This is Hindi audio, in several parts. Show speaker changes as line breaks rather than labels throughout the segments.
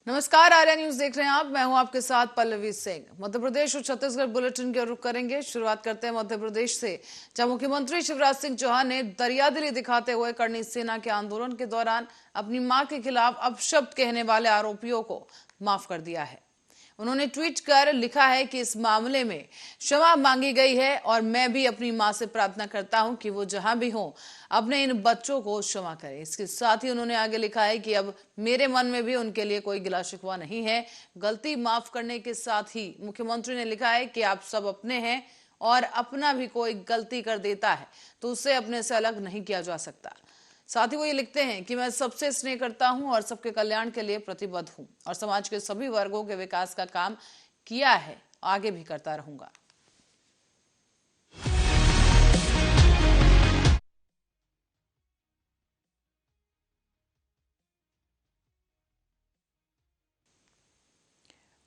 नमस्कार, आर्या न्यूज देख रहे हैं आप। मैं हूं आपके साथ पल्लवी सिंह। मध्य प्रदेश और छत्तीसगढ़ बुलेटिन के रुख करेंगे। शुरुआत करते हैं मध्य प्रदेश से, जहां मुख्यमंत्री शिवराज सिंह चौहान ने दरियादिली दिखाते हुए करनी सेना के आंदोलन के दौरान अपनी मां के खिलाफ अपशब्द कहने वाले आरोपियों को माफ कर दिया है। उन्होंने ट्वीट कर लिखा है कि इस मामले में क्षमा मांगी गई है और मैं भी अपनी मां से प्रार्थना करता हूं कि वो जहां भी हो अपने इन बच्चों को क्षमा करें। इसके साथ ही उन्होंने आगे लिखा है कि अब मेरे मन में भी उनके लिए कोई गिला शिकवा नहीं है। गलती माफ करने के साथ ही मुख्यमंत्री ने लिखा है कि आप सब अपने हैं और अपना भी कोई गलती कर देता है तो उसे अपने से अलग नहीं किया जा सकता। साथ ही वो ये लिखते हैं कि मैं सबसे स्नेह करता हूं और सबके कल्याण के लिए प्रतिबद्ध हूं और समाज के सभी वर्गों के विकास का काम किया है, आगे भी करता रहूंगा।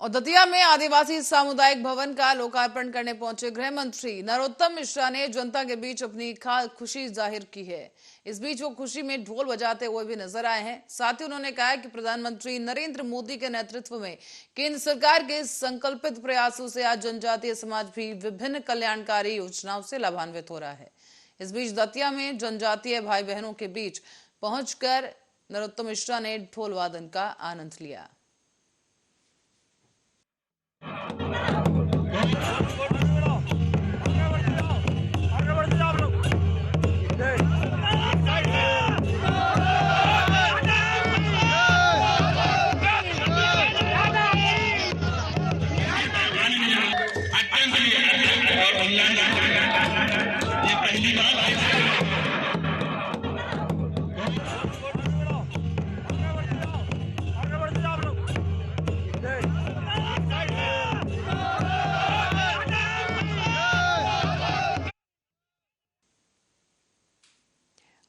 और दतिया में आदिवासी सामुदायिक भवन का लोकार्पण करने पहुंचे गृह मंत्री नरोत्तम मिश्रा ने जनता के बीच अपनी खुशी जाहिर की है। इस बीच वो खुशी में ढोल बजाते हुए भी नजर आए हैं। साथ ही उन्होंने कहा कि प्रधानमंत्री नरेंद्र मोदी के नेतृत्व में केंद्र सरकार के संकल्पित प्रयासों से आज जनजातीय समाज भी विभिन्न कल्याणकारी योजनाओं से लाभान्वित हो रहा है। इस बीच दतिया में जनजातीय भाई बहनों के बीच पहुंचकर नरोत्तम मिश्रा ने ढोल वादन का आनंद लिया।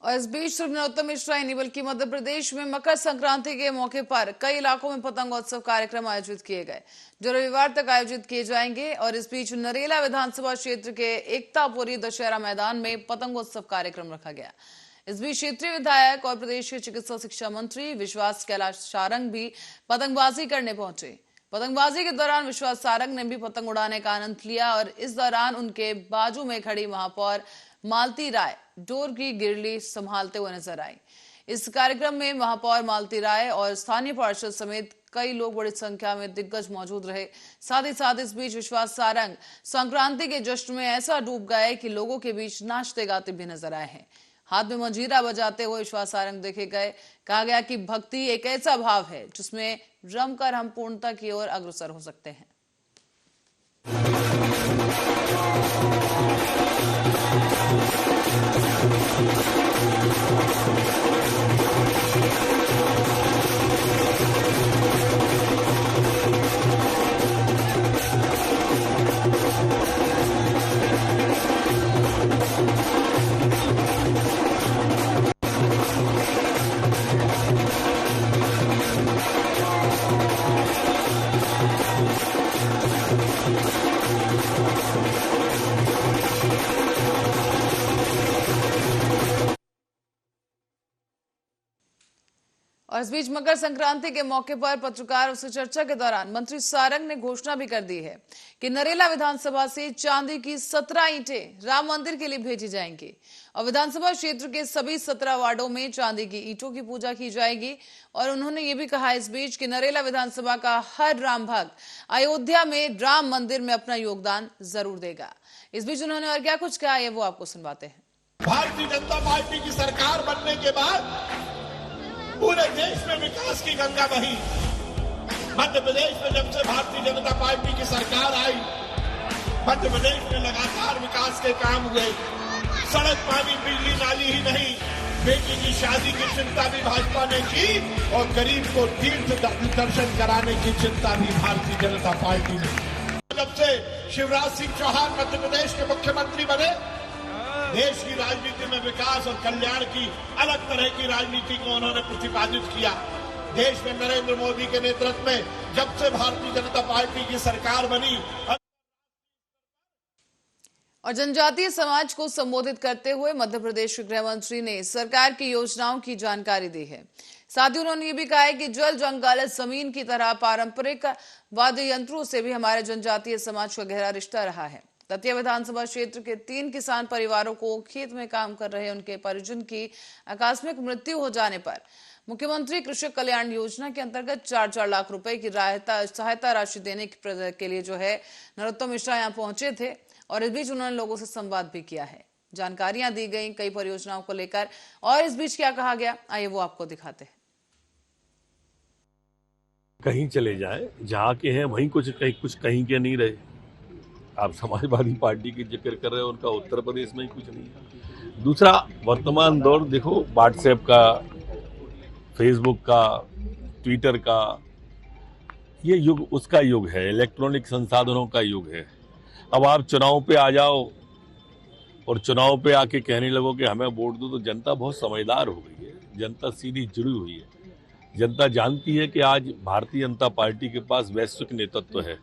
और इस बीच सिर्फ नरोत्तम मिश्रा ही नहीं बल्कि मध्य प्रदेश में मकर संक्रांति के मौके पर कई इलाकों में पतंगोत्सव कार्यक्रम आयोजित किए गए जो रविवार तक आयोजित किए जाएंगे। और इस बीच नरेला विधानसभा क्षेत्र के एकतापुरी दशहरा मैदान में पतंगोत्सव कार्यक्रम रखा गया। इस बीच क्षेत्रीय विधायक और प्रदेश के चिकित्सा शिक्षा मंत्री विश्वास कैलाश सारंग भी पतंगबाजी करने पहुंचे। पतंगबाजी के दौरान विश्वास सारंग ने भी पतंग उड़ाने का आनंद लिया और इस दौरान उनके बाजू में खड़ी महापौर मालती राय डोर की गिरली संभालते हुए नजर आई। इस कार्यक्रम में महापौर मालती राय और स्थानीय पार्षद समेत कई लोग बड़ी संख्या में दिग्गज मौजूद रहे। साथ ही साथ इस बीच विश्वास सारंग संक्रांति के जश्न में ऐसा डूब गए कि लोगों के बीच नाचते गाते भी नजर आए हैं। हाथ में मंजीरा बजाते हुए विश्वास सारंग देखे गए। कहा गया कि भक्ति एक ऐसा भाव है जिसमें रमकर हम पूर्णता की ओर अग्रसर हो सकते हैं। और इस बीच मकर संक्रांति के मौके पर पत्रकारों से चर्चा के दौरान मंत्री सारंग ने घोषणा भी कर दी है कि नरेला विधानसभा से चांदी की 17 ईंटें राम मंदिर के लिए भेजी जाएंगी और विधानसभा क्षेत्र के सभी 17 वार्डों में चांदी की ईंटों की पूजा की जाएगी। और उन्होंने ये भी कहा इस बीच कि नरेला विधानसभा का हर राम भक्त अयोध्या में राम मंदिर में अपना योगदान जरूर देगा। इस बीच उन्होंने और क्या कुछ कहा है वो आपको सुनवाते हैं।
भारतीय जनता पार्टी की सरकार बनने के बाद पूरे देश में विकास की गंगा बही। मध्य प्रदेश में जब से भारतीय जनता पार्टी की सरकार आई, मध्य प्रदेश में लगातार विकास के काम हुए। सड़क, पानी, बिजली, नाली ही नहीं, बेटी की शादी की चिंता भी भाजपा ने की और गरीब को तीर्थ दर्शन कराने की चिंता भी भारतीय जनता पार्टी ने। जब से शिवराज सिंह चौहान मध्य प्रदेश के मुख्यमंत्री बने, देश की राजनीति में विकास और कल्याण की अलग तरह की राजनीति को उन्होंने प्रतिपादित किया। देश में नरेंद्र मोदी के नेतृत्व में जब से भारतीय जनता पार्टी की सरकार बनी।
और जनजातीय समाज को संबोधित करते हुए मध्य प्रदेश के गृह मंत्री ने सरकार की योजनाओं की जानकारी दी है। साथ ही उन्होंने ये भी कहा है कि जल जंगल जमीन की तरह पारंपरिक वाद्य यंत्रों से भी हमारे जनजातीय समाज का गहरा रिश्ता रहा है। दतिया विधानसभा क्षेत्र के 3 किसान परिवारों को खेत में काम कर रहे उनके परिजन की आकस्मिक मृत्यु हो जाने पर मुख्यमंत्री कृषक कल्याण योजना के अंतर्गत 4-4 लाख रुपए की सहायता राशि देने के लिए जो है नरोत्तम मिश्रा यहाँ पहुंचे थे और इस बीच उन्होंने लोगों से संवाद भी किया है। जानकारियां दी गई कई परियोजनाओं को लेकर और इस बीच क्या कहा गया, आइए वो आपको दिखाते हैं।
कहीं चले जाए, जहाँ के हैं वहीं कुछ कहीं के नहीं रहे। आप समाजवादी पार्टी की जिक्र कर रहे हो, उनका उत्तर प्रदेश में ही कुछ नहीं है। दूसरा, वर्तमान दौर देखो, व्हाट्सएप का, फेसबुक का, ट्विटर का, ये युग उसका युग है, इलेक्ट्रॉनिक संसाधनों का युग है। अब आप चुनाव पे आ जाओ और चुनाव पे आके कहने लगो कि हमें वोट दो, तो जनता बहुत समझदार हो गई है, जनता सीधी जुड़ी हुई है। जनता जानती है कि आज भारतीय जनता पार्टी के पास वैश्विक नेतृत्व है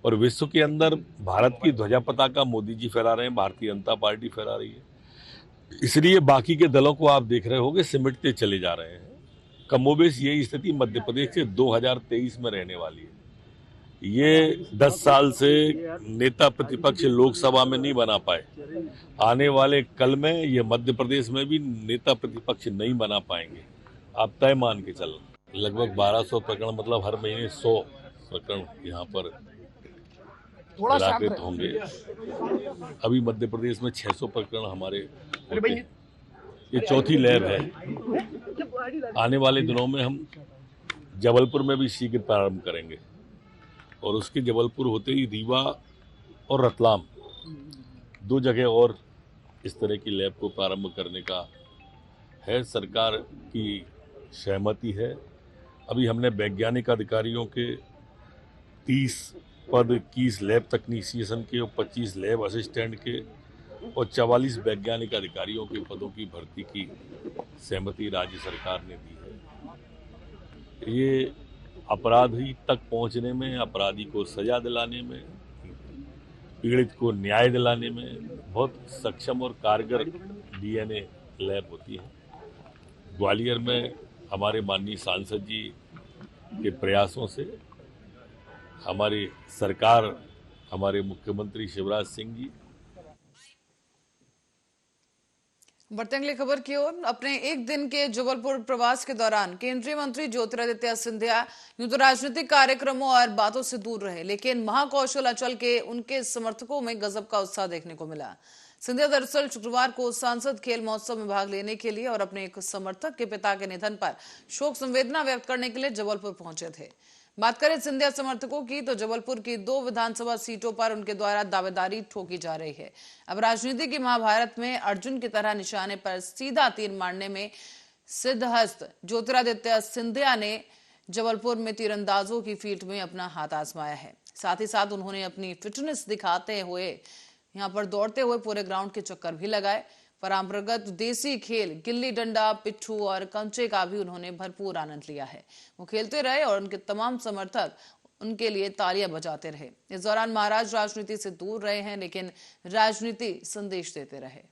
और विश्व के अंदर भारत की ध्वजा पताका मोदी जी फहरा रहे हैं, भारतीय जनता पार्टी फहरा रही है। इसलिए बाकी के दलों को आप देख रहे होंगे सिमटते चले जा रहे हैं। कमोबेश यही स्थिति मध्य प्रदेश के 2023 में रहने वाली है। ये 10 साल से नेता प्रतिपक्ष लोकसभा में नहीं बना पाए, आने वाले कल में ये मध्य प्रदेश में भी नेता प्रतिपक्ष नहीं बना पाएंगे। आप तय मान के चल, लगभग 1200 प्रकरण, मतलब हर महीने 100 प्रकरण यहाँ पर निराकृत होंगे। अभी मध्य प्रदेश में 600 प्रकरण हमारे होते हैं। ये चौथी लैब है। आने वाले दिनों में हम जबलपुर में भी शीघ्र प्रारंभ करेंगे और उसके जबलपुर होते ही रीवा और रतलाम 2 जगह और इस तरह की लैब को प्रारंभ करने का है। सरकार की सहमति है। अभी हमने वैज्ञानिक अधिकारियों के 30 पद, 21 लैब तकनीशियन के और 25 लैब असिस्टेंट के और 44 वैज्ञानिक अधिकारियों के पदों की भर्ती की सहमति राज्य सरकार ने दी है। ये अपराधी तक पहुंचने में, अपराधी को सजा दिलाने में, पीड़ित को न्याय दिलाने में बहुत सक्षम और कारगर डीएनए लैब होती है। ग्वालियर में हमारे माननीय सांसद जी के प्रयासों से हमारी सरकार, हमारे मुख्यमंत्री शिवराज सिंह जी।
बढ़ते अगली खबर की ओर। अपने एक दिन के जबलपुर प्रवास के दौरान केंद्रीय मंत्री ज्योतिरादित्य सिंधिया यूं तो राजनीतिक कार्यक्रमों और बातों से दूर रहे, लेकिन महाकौशल अंचल के उनके समर्थकों में गजब का उत्साह देखने को मिला। सिंधिया दरअसल शुक्रवार को सांसद खेल महोत्सव में भाग लेने के लिए और अपने एक समर्थक के पिता के निधन पर शोक संवेदना व्यक्त करने के लिए जबलपुर पहुंचे थे। बात करें सिंधिया समर्थकों की, तो जबलपुर की 2 विधानसभा सीटों पर उनके द्वारा दावेदारी ठोकी जा रही है। अब राजनीति की महाभारत में अर्जुन की तरह निशाने पर सीधा तीर मारने में सिद्धहस्त ज्योतिरादित्य सिंधिया ने जबलपुर में तीरंदाजों की फील्ड में अपना हाथ आजमाया है। साथ ही साथ उन्होंने अपनी फिटनेस दिखाते हुए यहाँ पर दौड़ते हुए पूरे ग्राउंड के चक्कर भी लगाए। परंपरागत देसी खेल गिल्ली डंडा, पिट्ठू और कंचे का भी उन्होंने भरपूर आनंद लिया है। वो खेलते रहे और उनके तमाम समर्थक उनके लिए तालियां बजाते रहे। इस दौरान महाराज राजनीति से दूर रहे हैं, लेकिन राजनीति संदेश देते रहे।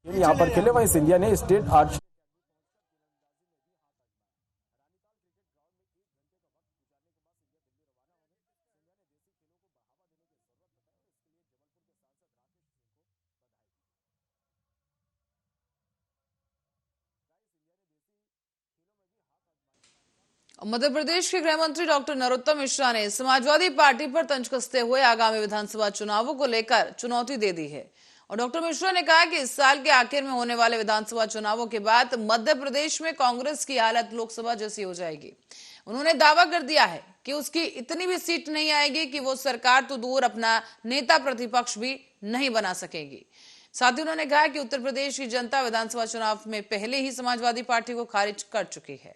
यहाँ पर खेले, वहीं सिंधिया ने स्टेट आर्ट
मध्य प्रदेश के गृह मंत्री डॉक्टर नरोत्तम मिश्रा ने समाजवादी पार्टी पर तंज कसते हुए आगामी विधानसभा चुनावों को लेकर चुनौती दे दी है। और डॉक्टर मिश्रा ने कहा कि इस साल के आखिर में होने वाले विधानसभा चुनावों के बाद मध्य प्रदेश में कांग्रेस की हालत लोकसभा जैसी हो जाएगी। उन्होंने दावा कर दिया है कि उसकी इतनी भी सीट नहीं आएगी कि वो सरकार तो दूर अपना नेता प्रतिपक्ष भी नहीं बना सकेगी। साथ ही उन्होंने कहा कि उत्तर प्रदेश की जनता विधानसभा चुनाव में पहले ही समाजवादी पार्टी को खारिज कर चुकी है।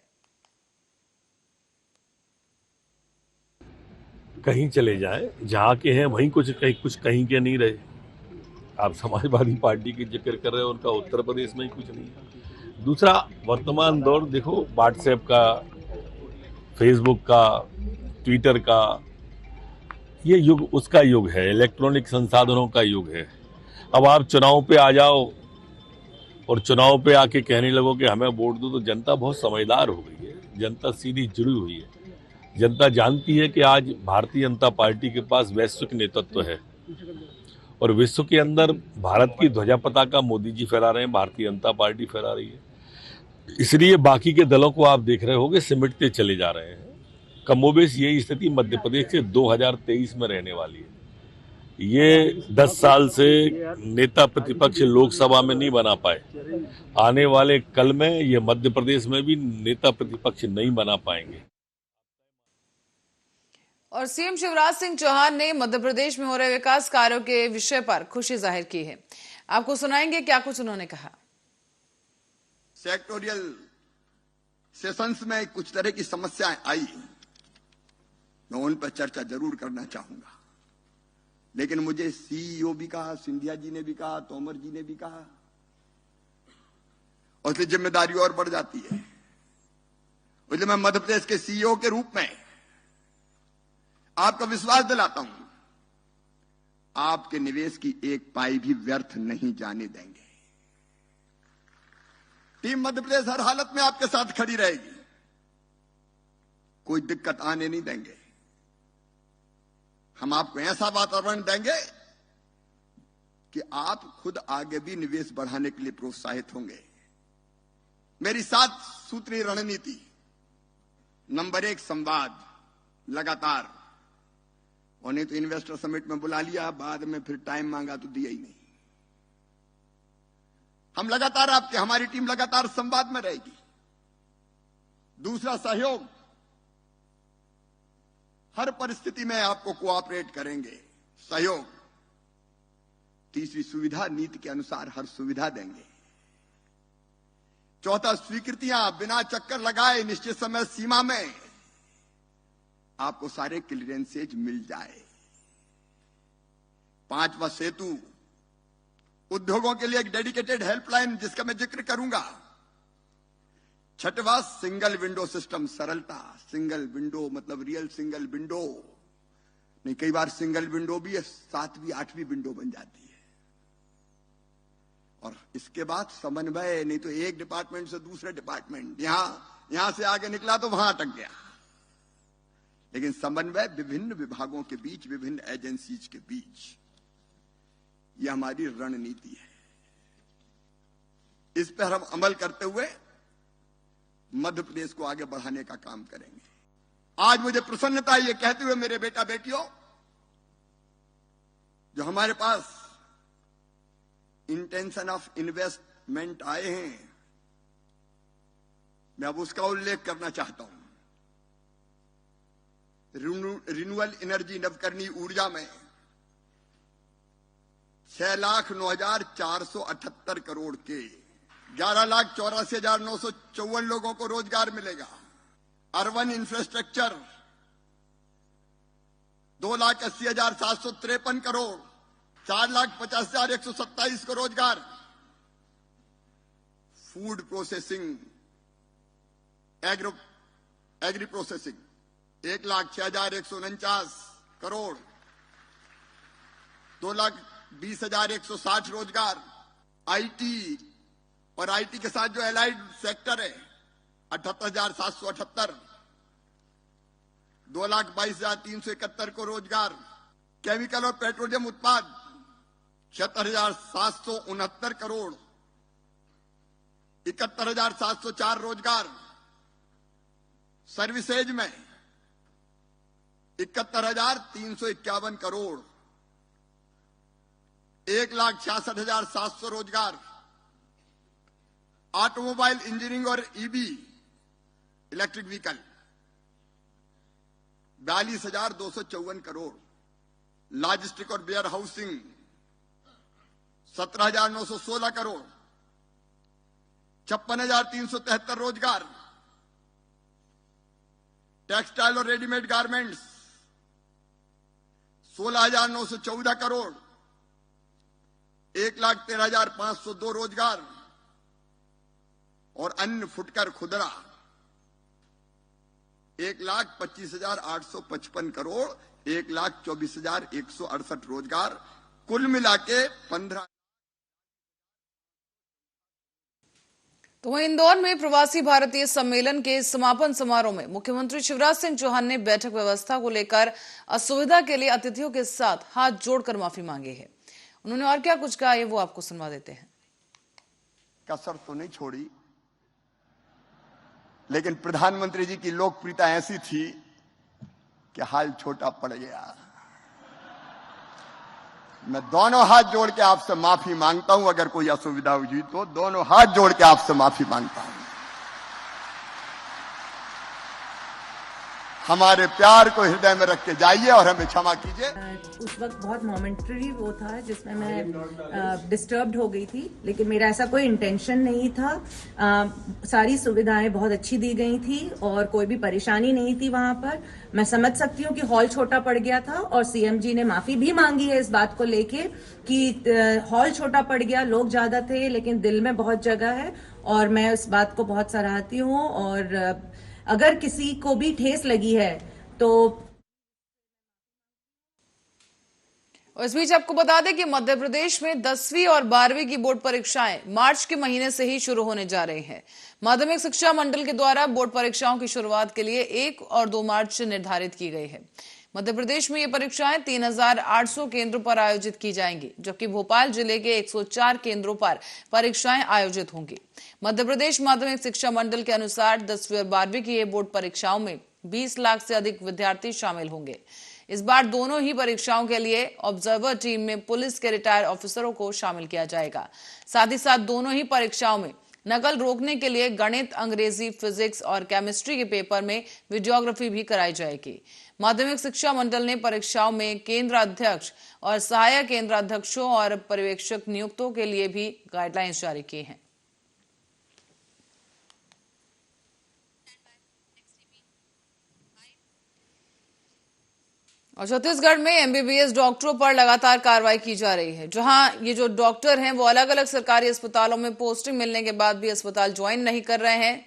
कहीं चले जाए, जहाँ के हैं वहीं कुछ कहीं के नहीं रहे। आप समाजवादी पार्टी की जिक्र कर रहे हो, उनका उत्तर प्रदेश में ही कुछ नहीं है। दूसरा, वर्तमान दौर देखो, व्हाट्सएप का, फेसबुक का, ट्विटर का, ये युग उसका युग है, इलेक्ट्रॉनिक संसाधनों का युग है। अब आप चुनाव पे आ जाओ और चुनाव पे आके कहने लगो कि हमें वोट दो, तो जनता बहुत समझदार हो गई है। जनता सीधी जुड़ी हुई है। जनता जानती है कि आज भारतीय जनता पार्टी के पास वैश्विक नेतृत्व है और विश्व के अंदर भारत की ध्वजा पताका मोदी जी फहरा रहे हैं, भारतीय जनता पार्टी फहरा रही है। इसलिए बाकी के दलों को आप देख रहे होंगे सिमटते चले जा रहे हैं। कमोबेश यही स्थिति मध्य प्रदेश से 2023 में रहने वाली है। ये 10 साल से नेता प्रतिपक्ष लोकसभा में नहीं बना पाए, आने वाले कल में ये मध्य प्रदेश में भी नेता प्रतिपक्ष नहीं बना पाएंगे।
और सीएम शिवराज सिंह चौहान ने मध्य प्रदेश में हो रहे विकास कार्यों के विषय पर खुशी जाहिर की है। आपको सुनाएंगे क्या कुछ उन्होंने कहा।
सेक्टोरियल सेशंस में कुछ तरह की समस्याएं आई, मैं उन पर चर्चा जरूर करना चाहूंगा, लेकिन मुझे सीईओ भी कहा, सिंधिया जी ने भी कहा, तोमर जी ने भी कहा, और इसलिए जिम्मेदारी और बढ़ जाती है। इसलिए मैं मध्य प्रदेश के सीईओ के रूप में आपका विश्वास दिलाता हूं, आपके निवेश की एक पाई भी व्यर्थ नहीं जाने देंगे। टीम मध्य प्रदेश हर हालत में आपके साथ खड़ी रहेगी, कोई दिक्कत आने नहीं देंगे। हम आपको ऐसा वातावरण देंगे कि आप खुद आगे भी निवेश बढ़ाने के लिए प्रोत्साहित होंगे। मेरी 7 सूत्रीय रणनीति, नंबर 1 संवाद लगातार, और नहीं तो इन्वेस्टर समिट में बुला लिया, बाद में फिर टाइम मांगा तो दिया ही नहीं। हम लगातार हमारी टीम लगातार संवाद में रहेगी। दूसरा सहयोग, हर परिस्थिति में आपको कोऑपरेट करेंगे, सहयोग। तीसरी सुविधा, नीति के अनुसार हर सुविधा देंगे। चौथा स्वीकृतियां बिना चक्कर लगाए निश्चित समय सीमा में आपको सारे क्लियरेंसेज मिल जाए। 5वां सेतु, उद्योगों के लिए एक डेडिकेटेड हेल्पलाइन जिसका मैं जिक्र करूंगा। 6वां सिंगल विंडो सिस्टम, सरलता। सिंगल विंडो मतलब रियल सिंगल विंडो नहीं, कई बार सिंगल विंडो भी 7वीं 8वीं विंडो बन जाती है। और इसके बाद समन्वय, नहीं तो एक डिपार्टमेंट से दूसरे डिपार्टमेंट, यहां से आगे निकला तो वहां अटक गया, लेकिन समन्वय विभिन्न विभागों के बीच, विभिन्न एजेंसीज के बीच, यह हमारी रणनीति है। इस पर हम अमल करते हुए मध्य प्रदेश को आगे बढ़ाने का काम करेंगे। आज मुझे प्रसन्नता है ये कहते हुए, मेरे बेटा बेटियों, जो हमारे पास इंटेंशन ऑफ इन्वेस्टमेंट आए हैं, मैं अब उसका उल्लेख करना चाहता हूं। रिन्यूएबल एनर्जी, नवकरणीय ऊर्जा में 6,09,478 करोड़ के 11,84,954 लोगों को रोजगार मिलेगा। अर्बन इंफ्रास्ट्रक्चर 2,80,753 करोड़, 4,50,127 को रोजगार। Food processing, agri processing 1,06,149 crore, 2,20,160 रोजगार। आईटी और आईटी के साथ जो एलाइड सेक्टर है 78,778, 2,22,371 को रोजगार। केमिकल और पेट्रोलियम उत्पाद 76,769 करोड़, 71,704 रोजगार। सर्विसेज में 71,351 करोड़, 1,66,700 रोजगार। ऑटोमोबाइल इंजीनियरिंग और EB, electric vehicle 42,254 crore. Logistic और वेयर हाउसिंग 17,916 करोड़, 56,373 रोजगार। टेक्सटाइल और रेडीमेड गारमेंट्स 16,914 करोड़, 1,13,502 रोजगार। और अन्य फुटकर खुदरा 1,25,855 करोड़, 1,24,168 रोजगार। कुल मिला के 15
तो वहीं इंदौर में प्रवासी भारतीय सम्मेलन के समापन समारोह में मुख्यमंत्री शिवराज सिंह चौहान ने बैठक व्यवस्था को लेकर असुविधा के लिए अतिथियों के साथ हाथ जोड़कर माफी मांगी है। उन्होंने और क्या कुछ कहा, ये वो आपको सुनवा देते हैं।
कसर तो नहीं छोड़ी, लेकिन प्रधानमंत्री जी की लोकप्रियता ऐसी थी कि हाल छोटा पड़ गया। मैं दोनों हाथ जोड़ के आपसे माफी मांगता हूं, अगर कोई असुविधा हुई तो दोनों हाथ जोड़ के आपसे माफी मांगता हूं। हमारे प्यार को हृदय में रख के जाइए और हमें क्षमा कीजिए।
उस वक्त बहुत मोमेंटरी वो था जिसमें मैं डिस्टर्ब्ड हो गई थी, लेकिन मेरा ऐसा कोई इंटेंशन नहीं था। सारी सुविधाएं बहुत अच्छी दी गई थी और कोई भी परेशानी नहीं थी वहां पर। मैं समझ सकती हूँ कि हॉल छोटा पड़ गया था और सीएम जी ने माफी भी मांगी है इस बात को लेके कि हॉल छोटा पड़ गया, लोग ज्यादा थे, लेकिन दिल में बहुत जगह है और मैं इस बात को बहुत सराहती हूँ। और अगर किसी को भी ठेस लगी है तो।
और इस बीच आपको बता दें कि मध्य प्रदेश में 10वीं और 12वीं की बोर्ड परीक्षाएं मार्च के महीने से ही शुरू होने जा रही हैं। माध्यमिक शिक्षा मंडल के द्वारा बोर्ड परीक्षाओं की शुरुआत के लिए 1 और 2 मार्च निर्धारित की गई है। मध्य प्रदेश में ये परीक्षाएं 3800 केंद्रों पर आयोजित की जाएंगी, जबकि भोपाल जिले के 104 केंद्रों पर परीक्षाएं आयोजित होंगी। मध्य प्रदेश माध्यमिक शिक्षा मंडल के अनुसार 10वीं और 12वीं की ये बोर्ड परीक्षाओं में 20 लाख से अधिक विद्यार्थी शामिल होंगे। इस बार दोनों ही परीक्षाओं के लिए ऑब्जर्वर टीम में पुलिस के रिटायर्ड ऑफिसरों को शामिल किया जाएगा। साथ ही साथ दोनों ही परीक्षाओं में नकल रोकने के लिए गणित, अंग्रेजी, फिजिक्स और केमिस्ट्री के पेपर में वीडियोग्राफी भी कराई जाएगी। माध्यमिक शिक्षा मंडल ने परीक्षाओं में केंद्र अध्यक्ष और सहायक केंद्र अध्यक्षों और पर्यवेक्षक नियुक्तों के लिए भी गाइडलाइंस जारी की हैं। और छत्तीसगढ़ में एमबीबीएस डॉक्टरों पर लगातार कार्रवाई की जा रही है। जहां ये जो डॉक्टर हैं वो अलग अलग सरकारी अस्पतालों में पोस्टिंग मिलने के बाद भी अस्पताल ज्वाइन नहीं कर रहे हैं।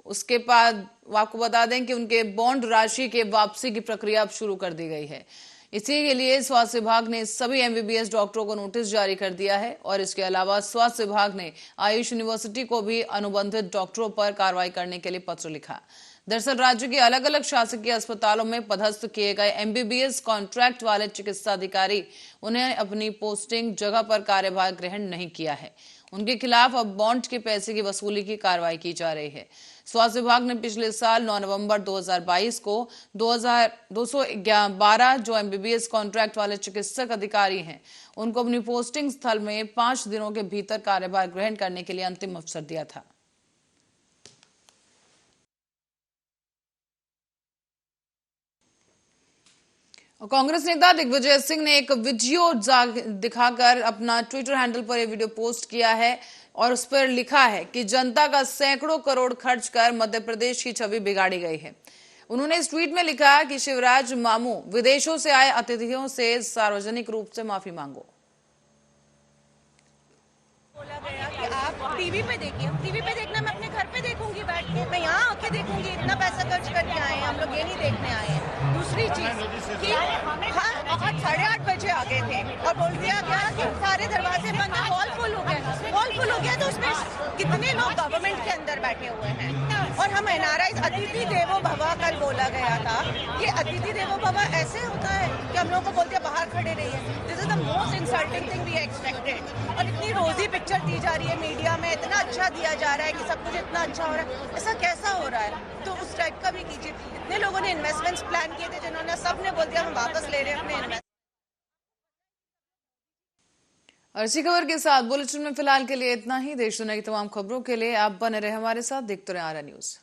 उसके बाद आपको बता दें कि उनके बॉन्ड राशि के वापसी की प्रक्रिया अब शुरू कर दी गई है। इसी के लिए स्वास्थ्य विभाग ने सभी एमबीबीएस डॉक्टरों को नोटिस जारी कर दिया है और इसके अलावा स्वास्थ्य विभाग ने आयुष यूनिवर्सिटी को भी अनुबंधित डॉक्टरों पर कार्रवाई करने के लिए पत्र लिखा। दरअसल राज्य के अलग अलग शासकीय अस्पतालों में पदस्थ किए गए एमबीबीएस कॉन्ट्रैक्ट वाले चिकित्सा अधिकारी उन्हें अपनी पोस्टिंग जगह पर कार्यभार ग्रहण नहीं किया है। उनके खिलाफ अब बॉन्ड के पैसे की वसूली की कार्रवाई की जा रही है। स्वास्थ्य विभाग ने पिछले साल 9 नवंबर 2022 को 2212 जो एमबीबीएस कॉन्ट्रैक्ट वाले चिकित्सक अधिकारी हैं उनको अपनी पोस्टिंग स्थल में 5 दिनों के भीतर कार्यभार ग्रहण करने के लिए अंतिम अवसर दिया था। कांग्रेस नेता दिग्विजय सिंह ने एक वीडियो दिखाकर अपना ट्विटर हैंडल पर यह वीडियो पोस्ट किया है और उस पर लिखा है कि जनता का सैकड़ों करोड़ खर्च कर मध्य प्रदेश की छवि बिगाड़ी गई है। उन्होंने इस ट्वीट में लिखा कि शिवराज मामू, विदेशों से आए अतिथियों से सार्वजनिक रूप से माफी मांगो।
बोला गया कि आप टीवी पे देखिए, टीवी पे देखना मैं अपने घर पे देखूंगी बैठ के, मैं यहाँ आके देखूंगी। इतना पैसा खर्च करके आए हैं हम लोग, ये नहीं देखने आए हैं। दूसरी चीज कि आज 8:30 बजे आ गए थे और बोल दिया गया कि सारे दरवाजे बंद हैं, हॉल फुल हो गया। हॉल फुल हो गया तो उसमें कितने लोग गवर्नमेंट के अंदर बैठे हुए हैं। और हम एनआरआई अतिथि देवो भव कल बोला गया था। ये अतिथि देवो भव ऐसे होता है कि हम लोगों को बोलते हैं बाहर खड़े रहिए। This is the most insulting thing we expected. और इतनी रोजी पिक्चर दी जा रही है मीडिया में, इतना अच्छा दिया जा रहा है कि सब कुछ इतना अच्छा हो रहा है, ऐसा कैसा हो रहा है? तो उस टाइप का भी कीजिए। इतने लोगों ने इन्वेस्टमेंट्स प्लान किए थे जिन्होंने सबने बोल दिया हम वापस ले रहे हैं अपने इन्वेस्टमेंट।
और इसी खबर के साथ बुलेटिन में फिलहाल के लिए इतना ही। देश दुनिया की तमाम खबरों के लिए आप बने रहे हमारे साथ, देखते रहे आरा न्यूज।